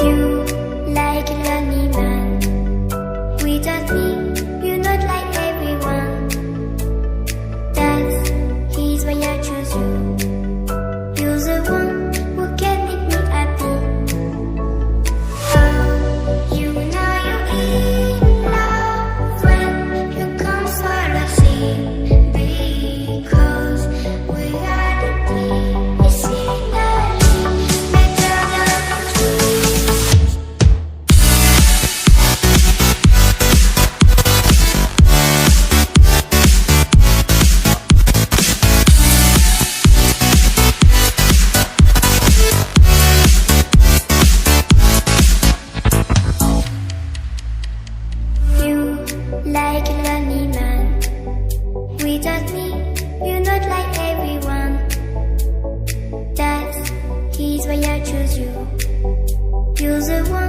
You like a lonely man. Without me, you're not like everyone. That's he's why I choose you. You're the one who can make me happy. Oh, you know you're in love when you come for the sea. Because we are the signally better than trees. You like a lonely man. Without me, you're not like everyone. That's he's why I choose you. You're the one